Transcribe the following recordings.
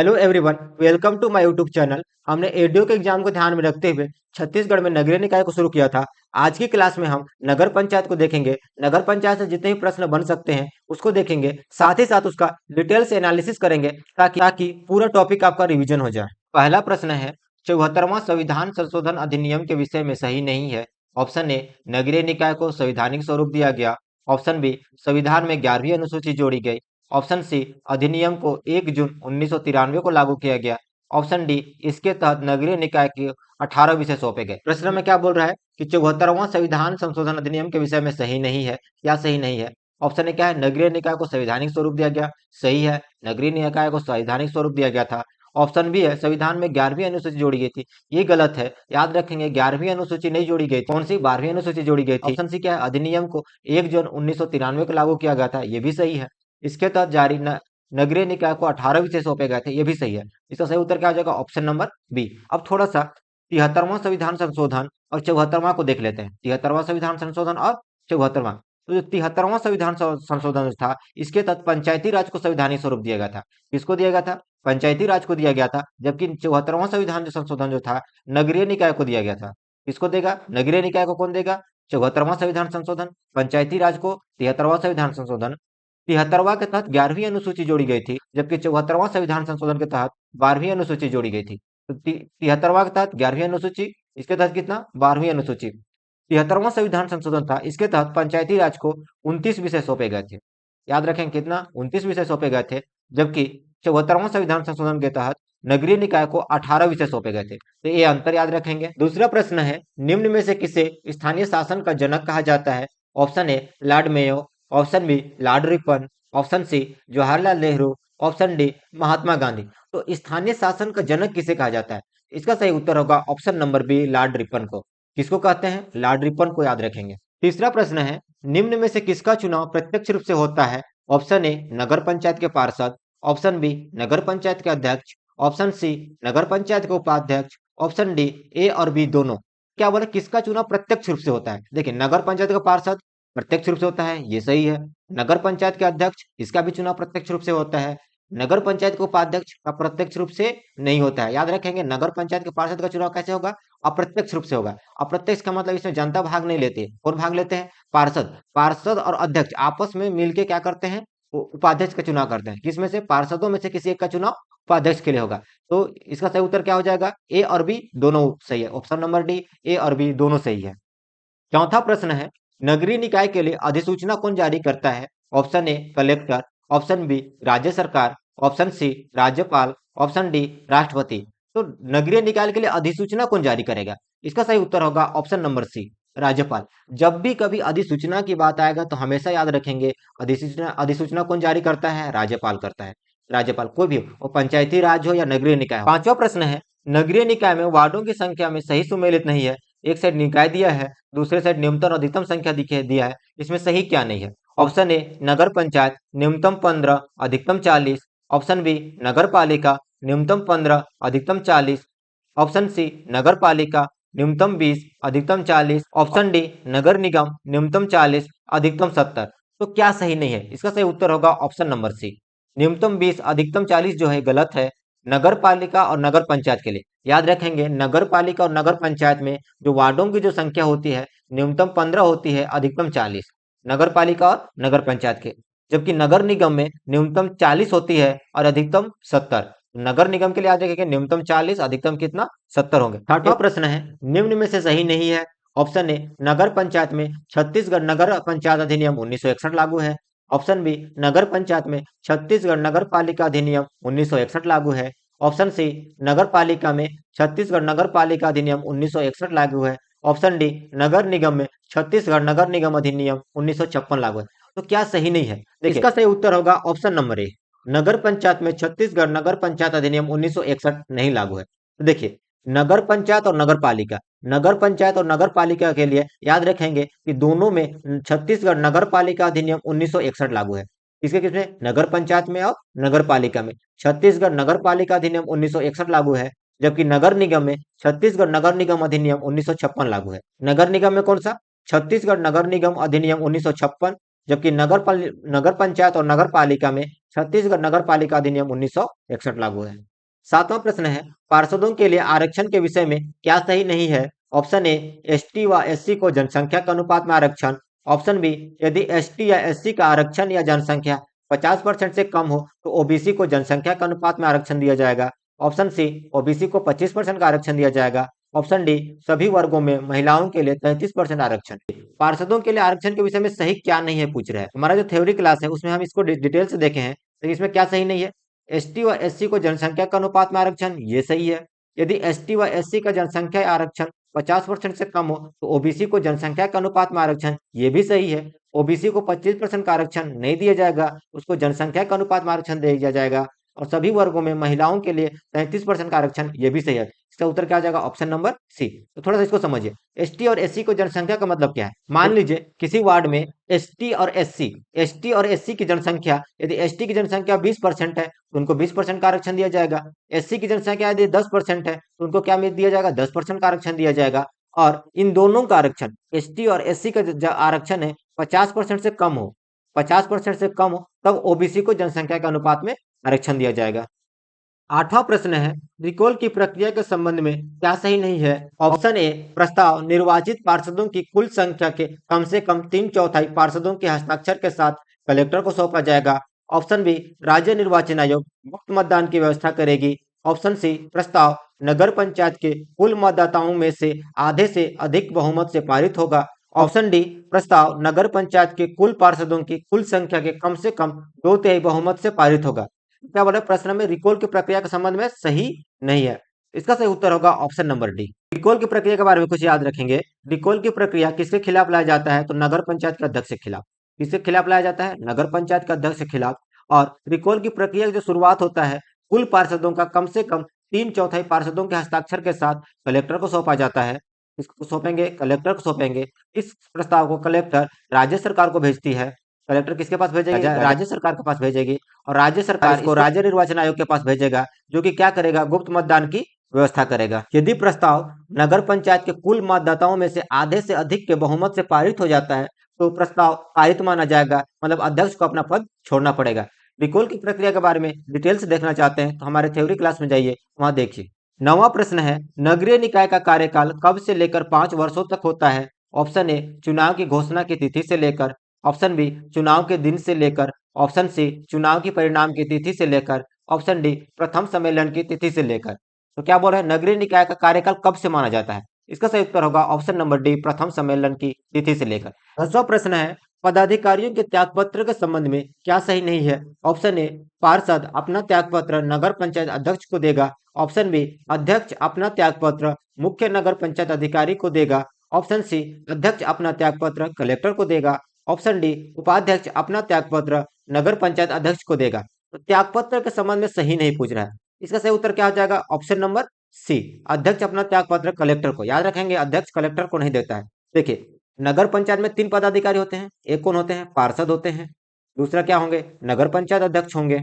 Hello everyone, welcome to my YouTube channel. हमने ADO के exam को ध्यान में रखते हुए छत्तीसगढ़ में नगरीय निकाय को शुरू किया था। आज की क्लास में हम नगर पंचायत को देखेंगे। नगर पंचायत से जितने भी प्रश्न बन सकते हैं उसको देखेंगे, साथ ही साथ उसका डिटेल से एनालिसिस करेंगे ताकि पूरा टॉपिक आपका रिवीजन हो जाए। पहला प्रश्न है, 74वां संविधान संशोधन अधिनियम के विषय में सही नहीं है। ऑप्शन ए, नगरीय निकाय को संवैधानिक स्वरूप दिया गया। ऑप्शन बी, संविधान में 11वीं अनुसूची जोड़ी गई। ऑप्शन सी, अधिनियम को 1 जून 1993 को लागू किया गया। ऑप्शन डी, इसके तहत नगरीय निकाय के 18 विषय सौंपे गए। प्रश्न में क्या बोल रहा है कि 74वां संविधान संशोधन अधिनियम के विषय में सही नहीं है। क्या सही नहीं है? ऑप्शन ए क्या है, नगरीय निकाय को संवैधानिक स्वरूप दिया गया। सही है, नगरीय निकाय को संवैधानिक स्वरूप दिया गया था। ऑप्शन बी है, संविधान में 11वीं अनुसूची जोड़ी गई थी। ये गलत है, याद रखेंगे 11वीं अनुसूची नहीं जोड़ी गई थी। कौन सी? 12वीं अनुसूची जोड़ी गई थी। ऑप्शन सी क्या है, अधिनियम को 1 जून 1993 को लागू किया गया था। ये भी सही है। इसके तहत जारी नगरीय निकाय को 18 विषय सौंपे गए थे। ये भी सही है। इसका सही उत्तर क्या हो जाएगा? Option number B. अब थोड़ा सा 73वां संविधान संशोधन और 74वां को देख लेते हैं। 73वां संविधान संशोधन और 74वां। तो जो 73वां संविधान संशोधन जो था, इसके तहत पंचायती राज को संवैधानिक स्वरूप दिया गया था। किसको दिया गया था? पंचायती राज को दिया गया था। जबकि 74वां संविधान जो संशोधन जो था, नगरीय निकाय को दिया गया था। किसको देगा? नगरीय निकाय को कौन देगा? 74वां संविधान संशोधन। पंचायती राज को 73वां संविधान संशोधन। 73वां के तहत 11वीं अनुसूची जोड़ी गई थी, जबकि 74वां संविधान संशोधन के तहत 12वीं अनुसूची जोड़ी गई थी। तो 73वां के तहत 11वीं अनुसूची, इसके तहत कितना? 12वीं अनुसूची। 73वां संविधान संशोधन था, इसके तहत पंचायती राज को 29 विषय सौंपे गए थे। याद रखें कितना? 29 विषय सौंपे गए थे। जबकि 74वां संविधान संशोधन के तहत नगरीय निकाय को 18 विषय सौंपे गए थे। तो ये अंतर याद रखेंगे। दूसरा प्रश्न है, निम्न में से किसे स्थानीय शासन का जनक कहा जाता है? Option A, Lord Mayo. Option B, Lord Ripon. Option C, Jawaharlal Nehru. Option D, Mahatma Gandhi. तो स्थानीय शासन का जनक किसे कहा जाता है? इसका सही उत्तर होगा option number B, Lord Ripon को। किसको कहते हैं? लॉर्ड रिपन को, याद रखेंगे। तीसरा प्रश्न है, निम्न में से किसका चुनाव प्रत्यक्ष रूप से होता है? ऑप्शन ए, नगर पंचायत के पार्षद। ऑप्शन बी, नगर पंचायत के अध्यक्ष। ऑप्शन सी, नगर पंचायत के उपाध्यक्ष। ऑप्शन डी, ए और बी दोनों। क्या बोले, किसका चुनाव प्रत्यक्ष रूप से होता है? देखिए, नगर पंचायत का पार्षद प्रत्यक्ष रूप से होता है, ये सही है। नगर पंचायत के अध्यक्ष, इसका भी चुनाव प्रत्यक्ष रूप से होता है। नगर पंचायत के उपाध्यक्ष का प्रत्यक्ष रूप से नहीं होता है। याद रखेंगे, नगर पंचायत के पार्षद का चुनाव कैसे होगा? अप्रत्यक्ष रूप से होगा। अप्रत्यक्ष का मतलब इसमें जनता भाग नहीं लेती है। कौन भाग लेते हैं? पार्षद। पार्षद और अध्यक्ष आपस में मिलकर क्या करते हैं? उपाध्यक्ष का चुनाव करते हैं। किसमें से? पार्षदों में से किसी एक का चुनाव उपाध्यक्ष के लिए होगा। तो इसका सही उत्तर क्या हो जाएगा? ए और बी दोनों सही है। ऑप्शन नंबर डी, ए और बी दोनों सही है। चौथा प्रश्न है, नगरीय निकाय के लिए अधिसूचना कौन जारी करता है? Option A, collector. Option B, राज्य सरकार। ऑप्शन सी, राज्यपाल। ऑप्शन डी, राष्ट्रपति। तो नगरीय निकाय के लिए अधिसूचना कौन जारी करेगा? इसका सही उत्तर होगा ऑप्शन नंबर सी, राज्यपाल। जब भी कभी अधिसूचना की बात आएगा तो हमेशा याद रखेंगे, अधिसूचना अधिसूचना कौन जारी करता है? राज्यपाल करता है। राज्यपाल, कोई भी हो, वो पंचायती राज हो या नगरीय निकाय हो। पांचवा प्रश्न है, नगरीय निकाय में वार्डों की संख्या में सही सुमेलित नहीं है। एक साइड निकाय दिया है, दूसरे साइड न्यूनतम और अधिकतम संख्या दिया है। इसमें सही क्या नहीं है? ऑप्शन ए, नगर पंचायत न्यूनतम 15 अधिकतम 40। ऑप्शन बी, नगर पालिका न्यूनतम 15 अधिकतम 40। ऑप्शन सी, नगर पालिका न्यूनतम 20 अधिकतम 40। ऑप्शन डी, नगर निगम न्यूनतम 40 अधिकतम 70। तो क्या सही नहीं है? इसका सही उत्तर होगा ऑप्शन नंबर सी, न्यूनतम 20 अधिकतम 40 जो है गलत है। नगर पालिका और नगर पंचायत के लिए याद रखेंगे, नगर पालिका और नगर पंचायत में जो वार्डों की जो संख्या होती है, न्यूनतम 15 होती है, अधिकतम 40। नगर पालिका और नगर पंचायत के। जबकि नगर निगम में न्यूनतम 40 होती है और अधिकतम 70। नगर निगम के लिए याद रखेंगे, न्यूनतम 40 अधिकतम कितना? 70 होंगे। छठवां प्रश्न है, निम्न में से सही नहीं है। ऑप्शन ए, नगर पंचायत में छत्तीसगढ़ नगर पंचायत अधिनियम 1961 लागू है। ऑप्शन बी, नगर पंचायत में छत्तीसगढ़ नगर पालिका अधिनियम 1961 लागू है। ऑप्शन सी, नगर पालिका में छत्तीसगढ़ नगर पालिका अधिनियम 1961 लागू है। ऑप्शन डी, नगर निगम में छत्तीसगढ़ नगर निगम अधिनियम 1956 लागू है। तो क्या सही नहीं है? देखिए, इसका सही उत्तर होगा ऑप्शन नंबर ए, नगर पंचायत में छत्तीसगढ़ नगर पंचायत अधिनियम 1961 नहीं लागू है। तो देखिए, नगर पंचायत और नगर पालिका, नगर पंचायत और नगर पालिका के लिए याद रखेंगे कि दोनों में छत्तीसगढ़ नगर पालिका अधिनियम 1961 लागू है। किसके किसमें? नगर पंचायत में और नगर पालिका में छत्तीसगढ़ नगर पालिका अधिनियम 1961 लागू है। जबकि नगर निगम में छत्तीसगढ़ नगर निगम अधिनियम 1956 लागू है। नगर निगम में कौन सा? छत्तीसगढ़ नगर निगम अधिनियम 1956। जबकि नगर पंचायत और नगर पालिका में छत्तीसगढ़ नगर पालिका अधिनियम 1961 लागू है। सातवां प्रश्न है, पार्षदों के लिए आरक्षण के विषय में क्या सही नहीं है? ऑप्शन ए, एसटी व एससी को जनसंख्या के अनुपात में आरक्षण। ऑप्शन बी, यदि एसटी या एससी का आरक्षण या जनसंख्या 50% से कम हो तो ओबीसी को जनसंख्या के अनुपात में आरक्षण दिया जाएगा। ऑप्शन सी, ओबीसी को 25% का आरक्षण दिया जाएगा। ऑप्शन डी, सभी वर्गों में महिलाओं के लिए 33% आरक्षण। पार्षदों के लिए आरक्षण के विषय में सही क्या नहीं है पूछ रहा है। हमारा जो थ्योरी क्लास है उसमें हम इसको डिटेल से देखे हैं, तो इसमें क्या सही नहीं है? एसटी व एससी को जनसंख्या के अनुपात में आरक्षण, ये सही है। यदि एसटी व एससी का जनसंख्या आरक्षण 50% से कम हो तो ओबीसी को जनसंख्या के अनुपात में आरक्षण, ये भी सही है। ओबीसी को 25% का आरक्षण नहीं दिया जाएगा, उसको जनसंख्या के अनुपात में आरक्षण दिया जाएगा। और सभी वर्गों में महिलाओं के लिए 33% का आरक्षण, ये भी सही है। इसका उत्तर क्या हो जाएगा? Option number C. तो थोड़ा सा इसको समझिए, एसटी और एससी को जनसंख्या का मतलब क्या है। मान लीजिए किसी वार्ड में एसटी और एससी की जनसंख्या, यदि एसटी की जनसंख्या 20% है तो उनको 20% का आरक्षण दिया जाएगा। एससी की जनसंख्या यदि 10% है तो उनको क्या दिया जाएगा? 10% का आरक्षण दिया जाएगा। और इन दोनों का आरक्षण, एसटी और एससी का जो आरक्षण है 50% से कम हो, 50% से कम हो, तब ओबीसी को जनसंख्या के अनुपात में आरक्षण दिया जाएगा। आठवां प्रश्न है, रिकॉल की प्रक्रिया के संबंध में क्या सही नहीं है? ऑप्शन ए, प्रस्ताव निर्वाचित पार्षदों की कुल संख्या के कम से कम 3/4 पार्षदों के हस्ताक्षर के साथ कलेक्टर को सौंपा जाएगा। ऑप्शन बी, राज्य निर्वाचन आयोग मुक्त मतदान की व्यवस्था करेगी। ऑप्शन सी, प्रस्ताव नगर पंचायत के कुल मतदाताओं में से आधे से अधिक बहुमत से पारित होगा। ऑप्शन डी, प्रस्ताव नगर पंचायत के कुल पार्षदों की कुल संख्या के कम से कम 2/3 बहुमत से पारित होगा। क्या बोला प्रश्न में? रिकॉल की प्रक्रिया के संबंध में सही नहीं है। इसका सही उत्तर होगा ऑप्शन नंबर डी। रिकॉल की प्रक्रिया के बारे में कुछ याद रखेंगे। रिकॉल की प्रक्रिया किसके खिलाफ लाया जाता है? तो नगर पंचायत के अध्यक्ष के खिलाफ। किसके खिलाफ लाया जाता है? नगर पंचायत के अध्यक्ष के खिलाफ। और रिकॉल की प्रक्रिया की जो शुरुआत होता है, कुल पार्षदों का कम से कम 3/4 पार्षदों के हस्ताक्षर के साथ कलेक्टर को सौंपा जाता है। इसको सौंपेंगे, कलेक्टर को सौंपेंगे। इस प्रस्ताव को कलेक्टर राज्य सरकार को भेजती है। कलेक्टर किसके पास भेजेगी? राज्य सरकार के पास भेजेगी। और राज्य सरकार इसको राज्य निर्वाचन आयोग के पास भेजेगा, जो कि क्या करेगा? गुप्त मतदान की व्यवस्था करेगा। यदि प्रस्ताव नगर पंचायत के कुल मतदाताओं में से आधे से अधिक के बहुमत से पारित हो जाता है तो प्रस्ताव पारित माना जाएगा, मतलब अध्यक्ष को अपना पद छोड़ना पड़ेगा। रिकॉल की प्रक्रिया के बारे में डिटेल से देखना चाहते हैं तो हमारे थ्योरी क्लास में जाइए, वहां देखिए। नौवां प्रश्न है, नगरीय निकाय का कार्यकाल कब से लेकर 5 वर्षों तक होता है? ऑप्शन ए, चुनाव की घोषणा की तिथि से लेकर। ऑप्शन बी, चुनाव के दिन से लेकर। ऑप्शन सी, चुनाव की परिणाम की तिथि से लेकर। ऑप्शन डी, प्रथम सम्मेलन की तिथि से लेकर। तो क्या बोल रहे हैं? नगरीय निकाय का कार्यकाल कब से माना जाता है? इसका सही उत्तर होगा ऑप्शन नंबर डी, प्रथम सम्मेलन की तिथि से लेकर। 10वां प्रश्न है, पदाधिकारियों के त्यागपत्र के संबंध में क्या सही नहीं है? ऑप्शन ए, पार्षद अपना त्यागपत्र नगर पंचायत अध्यक्ष को देगा। ऑप्शन बी, अध्यक्ष अपना त्यागपत्र मुख्य नगर पंचायत अधिकारी को देगा। ऑप्शन सी, अध्यक्ष अपना त्यागपत्र कलेक्टर को देगा। ऑप्शन डी, उपाध्यक्ष अपना त्यागपत्र नगर पंचायत अध्यक्ष को देगा। तो त्यागपत्र के संबंध में सही नहीं पूछ रहा है। इसका सही उत्तर क्या हो जाएगा? ऑप्शन नंबर सी, अध्यक्ष अपना त्यागपत्र कलेक्टर को। याद रखेंगे, अध्यक्ष कलेक्टर को नहीं देता है। देखिए, नगर पंचायत में 3 पदाधिकारी होते हैं। एक कौन होते हैं? पार्षद होते हैं। दूसरा क्या होंगे? नगर पंचायत अध्यक्ष होंगे।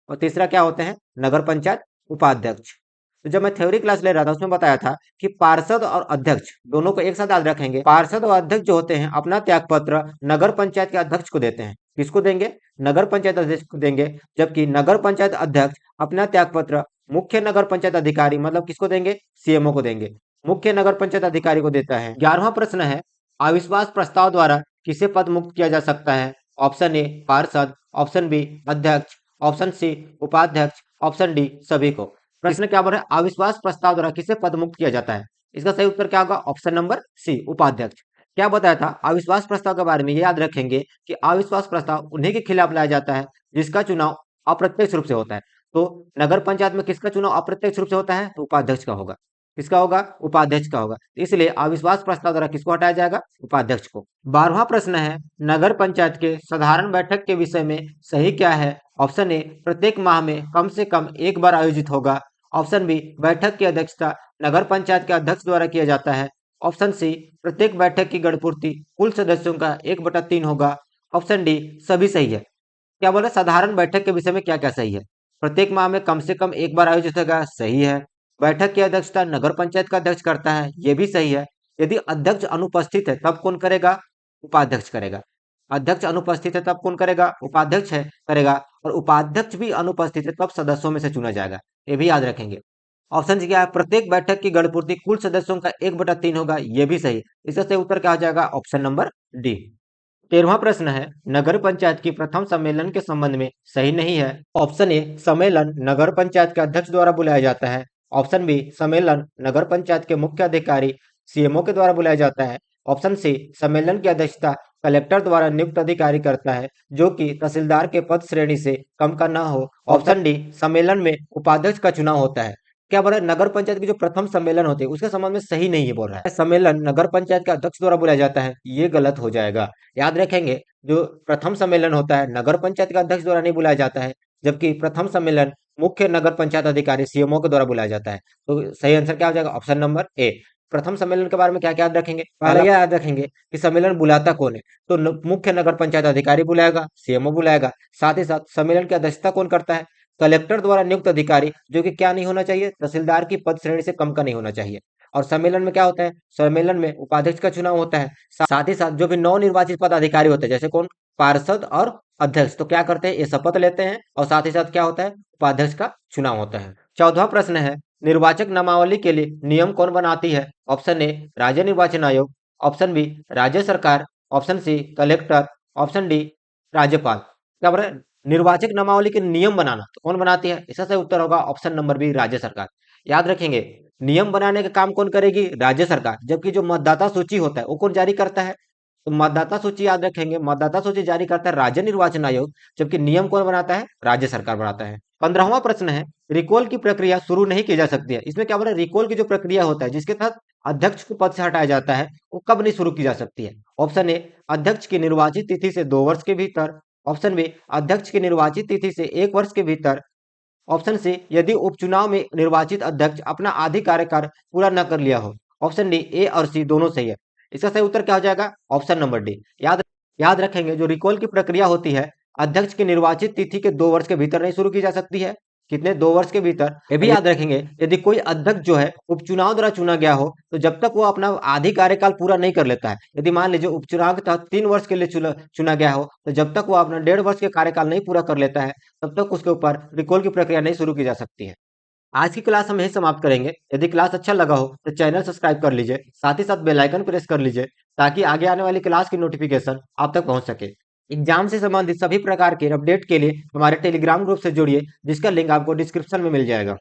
और तीसरा क्या होते हैं? नगर पंचायत उपाध्यक्ष। तो जब मैं थ्योरी क्लास ले रहा था उसमें बताया था कि पार्षद और अध्यक्ष दोनों को एक साथ याद रखेंगे। पार्षद और अध्यक्ष जो होते हैं अपना त्यागपत्र नगर पंचायत के अध्यक्ष को देते हैं। किसको देंगे? नगर पंचायत अध्यक्ष को देंगे। जबकि नगर पंचायत अध्यक्ष अपना त्यागपत्र मुख्य नगर पंचायत अधिकारी, मतलब किसको देंगे? सीएमओ को देंगे। मुख्य नगर पंचायत अधिकारी को देता है। 11वां प्रश्न है, अविश्वास प्रस्ताव द्वारा किसे पद मुक्त किया जा सकता है? ऑप्शन ए, पार्षद। ऑप्शन बी, अध्यक्ष। ऑप्शन सी, उपाध्यक्ष। ऑप्शन डी, सभी को। प्रश्न क्या बोल रहा है? अविश्वास प्रस्ताव द्वारा किसे पद मुक्त किया जाता है? इसका सही उत्तर क्या होगा? ऑप्शन नंबर सी, उपाध्यक्ष। क्या बताया था अविश्वास प्रस्ताव के बारे में? ये याद रखेंगे कि अविश्वास प्रस्ताव उन्हीं के खिलाफ लाया जाता है जिसका चुनाव अप्रत्यक्ष रूप से होता है। तो नगर पंचायत में किसका चुनाव अप्रत्यक्ष रूप से होता है? तो उपाध्यक्ष का होगा। किसका होगा? उपाध्यक्ष का होगा। इसलिए अविश्वास प्रस्ताव द्वारा किसको हटाया जाएगा? उपाध्यक्ष को। 12वां प्रश्न है, नगर पंचायत के साधारण बैठक के विषय में सही क्या है? ऑप्शन ए, प्रत्येक माह में कम से कम एक बार आयोजित होगा। ऑप्शन बी, बैठक की अध्यक्षता नगर पंचायत के अध्यक्ष द्वारा किया जाता है। ऑप्शन सी, प्रत्येक बैठक की गणपूर्ति कुल सदस्यों का 1/3 होगा। ऑप्शन डी, सभी सही है। क्या बोले? साधारण बैठक के विषय में क्या क्या सही है? प्रत्येक माह में कम से कम एक बार आयोजित होगा, सही है। बैठक की अध्यक्षता नगर पंचायत का अध्यक्ष करता है, ये भी सही है। यदि अध्यक्ष अनुपस्थित है तब कौन करेगा? उपाध्यक्ष करेगा। अध्यक्ष अनुपस्थित है तब कौन करेगा? उपाध्यक्ष है करेगा। और उपाध्यक्ष भी अनुपस्थित है तब सदस्यों में से चुना जाएगा। ये भी याद रखेंगे। ऑप्शन क्या है, प्रत्येक बैठक की गणपूर्ति कुल सदस्यों का 1/3 होगा, ये भी सही। इसका सही उत्तर क्या हो जाएगा, ऑप्शन नंबर डी। 13वां प्रश्न है, नगर पंचायत की प्रथम सम्मेलन के संबंध में सही नहीं है। ऑप्शन ए, सम्मेलन नगर पंचायत के अध्यक्ष द्वारा बुलाया जाता है। ऑप्शन बी, सम्मेलन नगर पंचायत के मुख्य अधिकारी सीएमओ के द्वारा बुलाया जाता है। ऑप्शन सी, सम्मेलन की अध्यक्षता कलेक्टर द्वारा नियुक्त अधिकारी करता है, जो कि तहसीलदार के पद श्रेणी से कम का न हो। ऑप्शन डी, सम्मेलन में उपाध्यक्ष का चुनाव होता है। क्या बोल रहा है, नगर पंचायत की जो प्रथम सम्मेलन होते हैं उसके संबंध में सही नहीं है बोल रहा है। सम्मेलन नगर पंचायत के अध्यक्ष द्वारा बुलाया जाता है, ये गलत हो जाएगा। याद रखेंगे, जो प्रथम सम्मेलन होता है नगर पंचायत के अध्यक्ष द्वारा नहीं बुलाया जाता है, जबकि प्रथम सम्मेलन मुख्य नगर पंचायत अधिकारी सीएमओ के द्वारा बुलाया जाता है। तो सही आंसर क्या हो जाएगा, ऑप्शन नंबर ए। प्रथम सम्मेलन के बारे में क्या क्या याद रखेंगे, पहले यह याद रखेंगे कि सम्मेलन बुलाता कौन है, तो मुख्य नगर पंचायत अधिकारी बुलाएगा, सीएमओ बुलाएगा। साथ ही साथ सम्मेलन की अध्यक्षता कौन करता है, कलेक्टर द्वारा नियुक्त अधिकारी, जो कि क्या नहीं होना चाहिए, तहसीलदार की पद श्रेणी से कम का नहीं होना चाहिए। और सम्मेलन में क्या होता है, सम्मेलन में उपाध्यक्ष का चुनाव होता है। साथ ही साथ जो भी नवनिर्वाचित पदाधिकारी होते हैं, जैसे कौन, पार्षद और अध्यक्ष, तो क्या करते हैं, ये शपथ लेते हैं और साथ ही साथ क्या होता है, उपाध्यक्ष का चुनाव होता है। 14वां प्रश्न है, निर्वाचक नामावली के लिए नियम कौन बनाती है। ऑप्शन ए, राज्य निर्वाचन आयोग। ऑप्शन बी, राज्य सरकार। Option C, collector. Option D, राज्यपाल। क्या बोल रहे हैं, निर्वाचक नामावली के नियम बनाना तो कौन बनाती है, इसका सही उत्तर होगा ऑप्शन नंबर बी, राज्य सरकार। याद रखेंगे, नियम बनाने का काम कौन करेगी, राज्य सरकार। जबकि जो मतदाता सूची होता है वो कौन जारी करता है, तो मतदाता सूची याद रखेंगे, मतदाता सूची जारी करता है राज्य निर्वाचन आयोग, जबकि नियम कौन बनाता है, राज्य सरकार बनाता है। 15वां प्रश्न है, रिकॉल की प्रक्रिया शुरू नहीं की जा सकती है। इसमें क्या बोल रहा है, रिकॉल की जो प्रक्रिया होता है जिसके तहत अध्यक्ष को पद से हटाया जाता है, वो कब नहीं शुरू की जा सकती है। ऑप्शन ए, अध्यक्ष की निर्वाचित तिथि से 2 वर्ष के भीतर। ऑप्शन बी, अध्यक्ष की निर्वाचित तिथि से 1 वर्ष के भीतर। ऑप्शन सी, यदि उपचुनाव में निर्वाचित अध्यक्ष अपना आधी कार्यकाल पूरा न कर लिया हो। ऑप्शन डी, ए और सी दोनों सही है। इसका सही उत्तर क्या हो जाएगा, ऑप्शन नंबर डी। याद रखेंगे, जो रिकॉल की प्रक्रिया होती है अध्यक्ष की निर्वाचित तिथि के 2 वर्ष के भीतर नहीं शुरू की जा सकती है। कितने, 2 वर्ष के भीतर। ये भी याद रखेंगे, यदि कोई अध्यक्ष जो है उपचुनाव द्वारा चुना गया हो, तो जब तक वो अपना आधी कार्यकाल पूरा नहीं कर लेता है, यदि मान लीजिए उपचुनाव के तहत 3 वर्ष के लिए चुना गया हो, तो जब तक वो अपना 1.5 वर्ष के कार्यकाल नहीं पूरा कर लेता है, तब तक उसके ऊपर रिकॉल की प्रक्रिया नहीं शुरू की जा सकती है। आज की क्लास हम यही समाप्त करेंगे। यदि क्लास अच्छा लगा हो तो चैनल सब्सक्राइब कर लीजिए, साथ ही साथ बेल आइकन प्रेस कर लीजिए, ताकि आगे आने वाली क्लास की नोटिफिकेशन आप तक पहुंच सके। एग्जाम से संबंधित सभी प्रकार के अपडेट के लिए हमारे टेलीग्राम ग्रुप से जुड़िए, जिसका लिंक आपको डिस्क्रिप्शन में मिल जाएगा।